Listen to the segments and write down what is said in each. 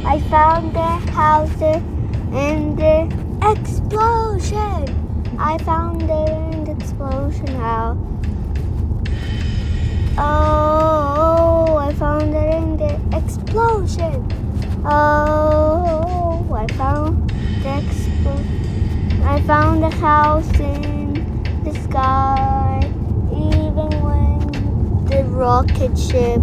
I found the house in the explosion. I found it in the explosion house. Oh, I found it in the explosion. Oh, I found the house in the sky. Even when the rocket ship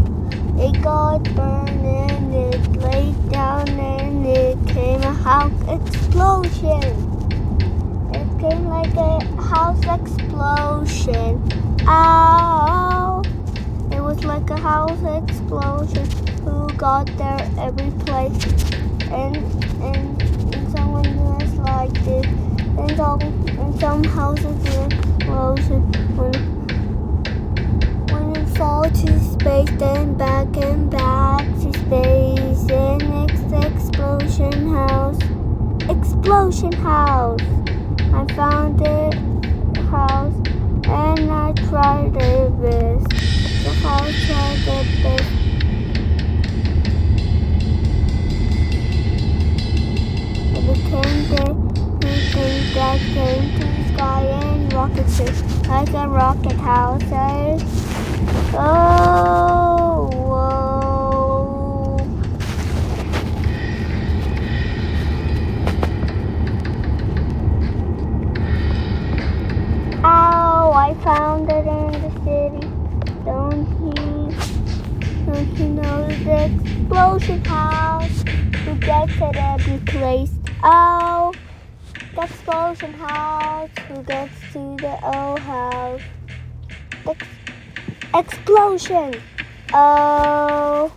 it got burned and it laid down and it came a house explosion. It came like a house explosion. Ow! It was like a house explosion. Who got there every place? And someone was like this. And some houses explosion. When it fall to space, then back and back to space. And next explosion house. Explosion house. I found the house and I tried the best. The house tried the best. It became the thing that came to the sky and rocket ship like a rocket house. Oh, whoa. Ow, I found it in the city. Don't you know the explosion house? Who gets it every place? Oh, the explosion house. Who gets to the old house? Explosion. Oh,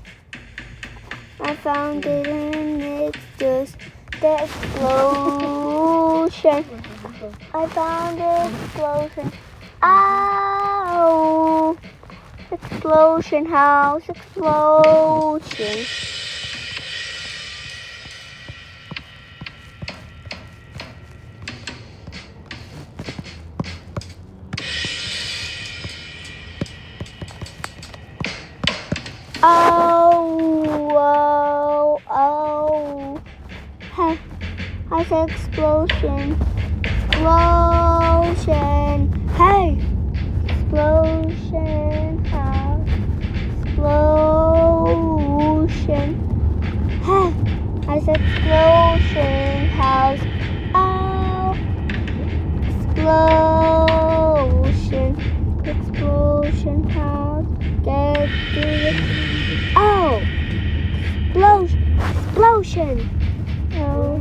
I found it and it's just the explosion. I found the explosion. Ow! Explosion house. Explosion. Oh. Hey, I said explosion. Explosion. Hey, explosion house. Explosion. Hey, I said explosion house. Oh, explosion. Explosion house. Get to it. Oh, explosion. Oh.